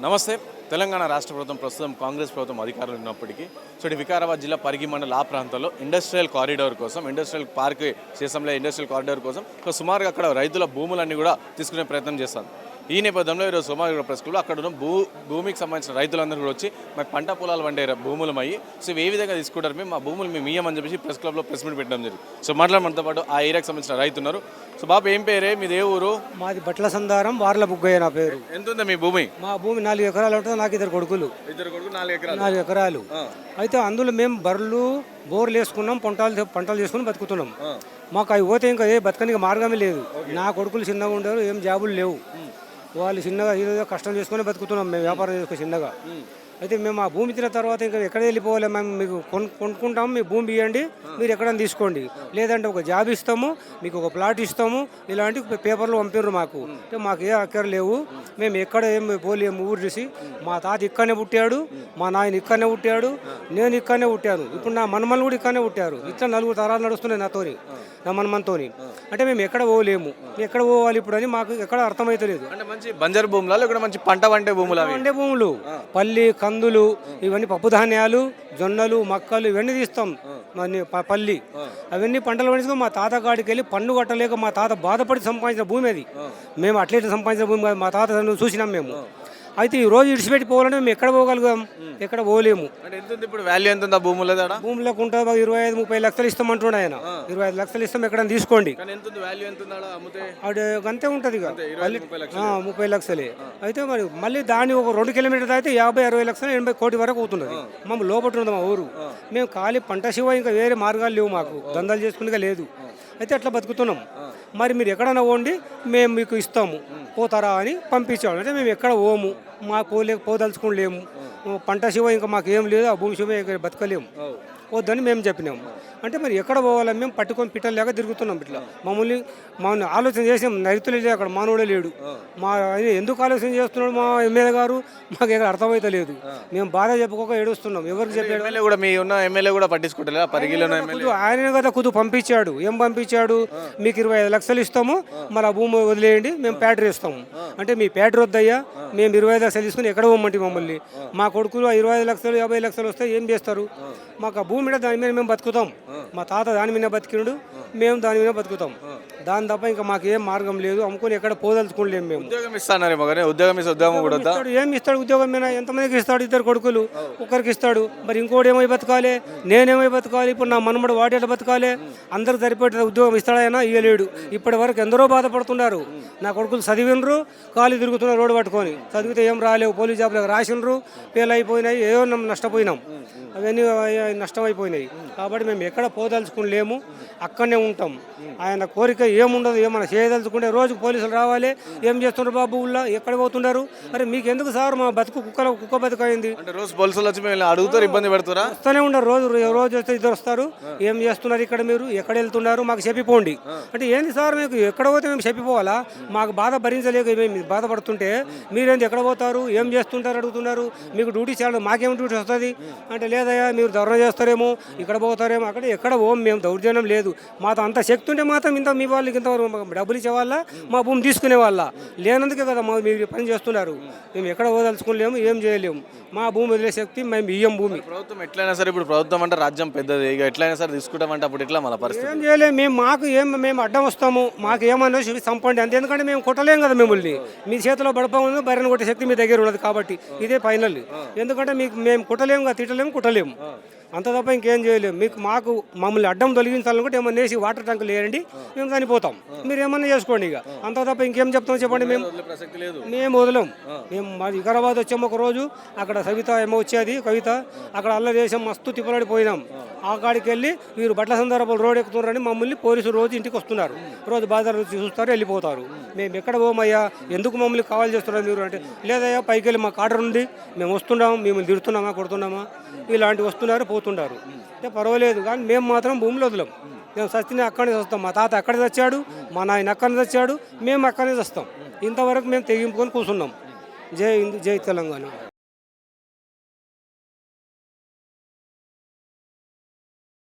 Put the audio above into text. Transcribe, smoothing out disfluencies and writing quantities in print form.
నమస్తే. తెలంగాణ రాష్ట్ర ప్రభుత్వం ప్రస్తుతం కాంగ్రెస్ ప్రభుత్వం అధికారంలో ఉన్నప్పటికీ వికారాబాద్ జిల్లా పరిగి మండల ఆ ప్రాంతంలో ఇండస్ట్రియల్ కారిడార్ కోసం, ఇండస్ట్రియల్ పార్క్ చేసంలో ఇండస్ట్రియల్ కారిడార్ కోసం సుమారుగా అక్కడ రైతుల భూములన్నీ కూడా తీసుకునే ప్రయత్నం చేస్తాను. ఈ నేపథ్యంలో ఈరోజు సుమారు ప్రెస్ క్లబ్లో అక్కడ ఉన్న భూమికి సంబంధించిన రైతులందరూ కూడా వచ్చి మాకు పంట పొలాలు వండే భూములమయ్యి ఏ విధంగా తీసుకుంటారు, మేము మా భూములు మేము ఇయ్యమని చెప్పేసి ప్రెస్ క్లబ్లో ప్రెస్ మీట్ పెట్టడం జరిగింది. మాట్లాడమంతో పాటు ఆ ఏరియాకి సంబంధించిన రైతు ఉన్నారు. బాబు ఏం పేరే మీది, ఏ ఊరు? మాది బట్ల సందారం, వార్ల బుగ్గయ్య నా పేరు. ఎంత ఉందా మీ భూమి? మా భూమి 4 ఎకరాలు ఉంటుంది. నాకు ఇద్దరు కొడుకులు. 4 ఎకరాలు. అయితే అందులో మేము బర్రెలు బోర్లు వేసుకున్నాం, పంటలు చేసుకుని బతుకుతున్నాం. మాకు అవి పోతే ఇంకా ఏ బతకనికి మార్గమే లేదు. నా కొడుకులు చిన్నగా ఉండరు, ఏం జాబులు లేవు. వాళ్ళు చిన్నగా ఏదో కష్టం చేసుకుని బతుకుతున్నాం. మేము వ్యాపారం చేసుకుని చిన్నగా. అయితే మేము ఆ భూమి ఇచ్చిన తర్వాత ఇంకా ఎక్కడ వెళ్ళిపోవాలి, మేము మీకు కొనుక్కుంటాము, మీ భూమి ఇవ్వండి, మీరు ఎక్కడైనా తీసుకోండి, లేదంటే ఒక జాబ్ ఇస్తాము, మీకు ఒక ప్లాట్ ఇస్తాము, ఇలాంటి పేపర్లు పంపిర్రు మాకు. అంటే మాకు ఏ అక్కర లేవు, మేము ఎక్కడ ఏం పోలేము. ఊరు చూసి మా తాత ఇక్కడనే పుట్టాడు, మా నాయన ఇక్కడనే పుట్టాడు, నేను ఇక్కడనే పుట్టాను, ఇప్పుడు నా మనమలు కూడా ఇక్కడనే పుట్టారు. ఇట్లా 4 తరాలు నడుస్తున్నాయి నాతోని, నా మనమంతోని. అంటే మేము ఎక్కడ పోలేము, ఎక్కడ పోవాలి ఇప్పుడు అని మాకు ఎక్కడ అర్థమైతలేదు. అంటే మంచి బంజరు భూములా లేకపోతే మంచి పంట వండే భూములు? వండే భూములు, పల్లి, కందులు, ఇవన్నీ పప్పు ధాన్యాలు, జొన్నలు, మక్కలు ఇవన్నీ తీస్తాం. పల్లి అవన్నీ పంటలు పండించుకో మా తాత కాడికి వెళ్ళి పన్ను కట్టలేక మా తాత బాధపడి సంపాదించిన భూమి అది. మేము అట్లయితే సంపాదించిన భూమి కాదు, మా తాత చూసినాం మేము. అయితే ఈ రోజు ఇడిచిపెట్టి పోవాలంటే మేము ఎక్కడ పోగలుగుతాం, ఎక్కడ పోలేము. ఇప్పుడు వాల్యూ ఎంత ఉంది భూముల? భూములకు ఉంటుంది 25-30 లక్షలు ఇస్తామంటున్నాడు ఆయన. 25 లక్షలు ఇస్తాం, ఎక్కడ తీసుకోండి. అంతే ఉంటుంది ఇక 30 లక్షలే. అయితే మరి మళ్ళీ దాన్ని ఒక 2 కిలోమీటర్లు అయితే 50-60 లక్షలు 80 కోటి వరకు అవుతున్నది. మమ్మల్ని లోపల ఉంది మా ఊరు. మేము ఖాళీ పంట శివ ఇంకా వేరే మార్గాలు లేవు, మాకు దందాలు చేసుకునే లేదు. అయితే అట్లా బతుకుతున్నాం. మరి మీరు ఎక్కడైనా పోండి, మేము మీకు ఇస్తాము, పోతారా అని పంపించాము. అంటే మేము ఎక్కడ పోము, మా పోదలుచుకోలేము. పంట శివ ఇంకా మాకు ఏం లేదు, ఆ భూమి శివ ఇక్కడ బతకలేము, వద్దని మేము చెప్పినాము. అంటే మరి ఎక్కడ పోవాలని మేము పట్టుకొని పిట్టలేక తిరుగుతున్నాం. ఇట్లా మమ్మల్ని ఆలోచన చేసి రైతులు లేదు, అక్కడ మానవుడే లేడు. మా ఎందుకు ఆలోచన చేస్తున్నాడు మా ఎమ్మెల్యే గారు, మాకు ఎక్కడ అర్థమైతే లేదు. మేము బాధ చెప్పుకోక ఏడుస్తున్నాం. ఎవరికి చెప్పాడు? ఎమ్మెల్యే కూడా పట్టించుకుంటా పరిగిలో ఆయన కదా కుదు పంపించాడు. ఏం పంపించాడు? మీకు 25 లక్షలు ఇస్తాము, మరి ఆ భూమి వదిలేయండి, మేము ప్యాటరీ ఇస్తాము. అంటే మీ ప్యాటరీ వద్దయ్యా, మేము 25 లక్షలు తీసుకుని ఎక్కడ పోమంటే మమ్మల్ని. మా కొడుకులు 25 లక్షలు 50 లక్షలు వస్తే ఏం చేస్తారు? మాకు ఆ భూమి మీద దాని మీద మేము బతుకుతాం. మా తాత దాని మీద బతికినాడు, మేము దాని మీద బతుకుతాం. దాని తప్ప ఇంకా మాకు ఏం మార్గం లేదు. అమ్ముకొని ఎక్కడ పోదలుచుకోలేము. మేము ఉద్యోగం ఉద్యోగం కూడా ఏం ఇస్తాడు? ఉద్యోగం మీద ఎంతమందికి ఇస్తాడు? 2 కొడుకులు, ఒకరికి ఇస్తాడు. మరి ఇంకోటి ఏమై బతకాలి, నేనేమై బతకాలి? ఇప్పుడు నా మనమడు వాటి ఎట్లా బతకాలి? అందరికి సరిపడే ఉద్యోగం ఇస్తాడైనా ఇవ్వలేడు. ఇప్పటి వరకు ఎందరో బాధపడుతున్నారు. నా కొడుకులు చదివినరు, ఖాళీ తిరుగుతున్నారు రోడ్డు పట్టుకొని. చదివితే ఏం రాలేవు, పోలీస్ జాబ్లకు రాసినరు, ఫెయిల్ అయిపోయినాయి, ఏదో నష్టపోయినాం. అవన్నీ నష్టమైపోయినాయి. కాబట్టి మేము ఎక్కడ పోదలుచుకోలేము, అక్కడనే ఉంటాం. ఆయన కోరిక ఏముండదు. ఏమన్నా చేయదలుచుకుంటే రోజు పోలీసులు రావాలి, ఏం చేస్తున్నారు బాబు ఊళ్ళో, ఎక్కడ పోతున్నారు? అరే మీకు ఎందుకు సార్, మా బతుకు కుక్క బతుకైంది. రోజు పోలీసులు వచ్చి అడుగుతారు, ఇబ్బంది పెడతారా? వస్తూనే ఉండరు. రోజు వస్తే 2 వస్తారు. ఏం చేస్తున్నారు ఇక్కడ, మీరు ఎక్కడ వెళ్తున్నారు, మాకు చెప్పిపోండి. అంటే ఏంది సార్, మీకు ఎక్కడ పోతే మేము చెప్పిపోవాలా? మాకు బాధ భరించలేక మేము బాధపడుతుంటే మీరేంది ఎక్కడ పోతారు, ఏం చేస్తుంటారు అడుగుతున్నారు. మీకు డ్యూటీ చేయాలి, మాకేం డ్యూటీ వస్తుంది అంటే, లేదయ్యా మీరు ధర్నా చేస్తారేమో, ఇక్కడ పోతారేమో. అక్కడ ఎక్కడ పోం మేము, దౌర్జన్యం లేదు. మాతో అంత శక్తి ఉంటే మాత్రం ఇంత మీ వాళ్ళకి ఇంత డబ్బులు ఇచ్చేవాళ్ళ, మా భూమి తీసుకునే వాళ్ళ లేనందుకే కదా మీరు పని చేస్తున్నారు. మేము ఎక్కడ పోదలుచుకోలేము, ఏం చేయలేము. మా భూమి వదిలే శక్తి మేము ఇయ్యం. భూమి ప్రభుత్వం ఎట్లయినా సరే, ఇప్పుడు ప్రభుత్వం అంటే రాజ్యం పెద్దది, ఇక ఎట్లయినా సరే తీసుకుంటామంటే అప్పుడు ఎట్లా మన పరిస్థితి? ఏం చేయలేము మేము. మేము అడ్డం వస్తాము, మాకు ఏమన్నా చంపండి అంతే. ఎందుకంటే మేము కొట్టలేం కదా మిమ్మల్ని. మీ చేతిలో బడపండి, బర్రెను కొట్టే శక్తి మీ దగ్గర ఉన్నది కాబట్టి ఇదే ఫైనల్. ఎందుకంటే మేము కొట్టలేము, తిట్టలేము, కుట్టలేము, అంత తప్ప ఇంకేం చేయలేము. మాకు మమ్మల్ని అడ్డం తొలగించాలనుకుంటే ఏమన్నా వేసి వాటర్ ట్యాంకులు వేయండి, మేము చనిపోతాం. మీరు ఏమన్నా చేసుకోండి. ఇక అంత తప్ప ఇంకేం చెప్తాం చెప్పండి. మేము వదలం. మేము వికారాబాద్ వచ్చాము ఒక రోజు, అక్కడ సవిత ఏమో వచ్చేది, కవిత, అక్కడ అల్లరి చేసాం, మస్తు తిప్పలాడిపోయినాం. ఆ కాడికి వెళ్ళి వీరు బట్ల సందర్భాలు రోడ్ ఎక్కుతున్నారని మమ్మల్ని పోలీసులు రోజు ఇంటికి వస్తున్నారు. రోజు బాధలు చూస్తారు, వెళ్ళిపోతారు. మేము ఎక్కడ పోమయ్యా, ఎందుకు మమ్మల్ని కావాలి చేస్తున్నారు మీరు అంటే, లేదయ్యా పైకి వెళ్ళి మాకు ఆర్డర్ ఉంది, మేము వస్తున్నాము, మిమ్మల్ని తిడుతున్నామా కొడుతున్నామా, ఇలాంటివి వస్తున్నారు పోతున్నారు. అంటే పర్వాలేదు, కానీ మేము మాత్రం భూమిలో వదలం. మేము సస్తిని అక్కడనే వస్తాం. మా తాత అక్కడే తెచ్చాడు, మా నాయన అక్కడనే తెచ్చాడు, మేము అక్కడనే వస్తాం. ఇంతవరకు మేము తెగింపుకొని కూర్చున్నాం. జై హింద్, జై తెలంగాణ.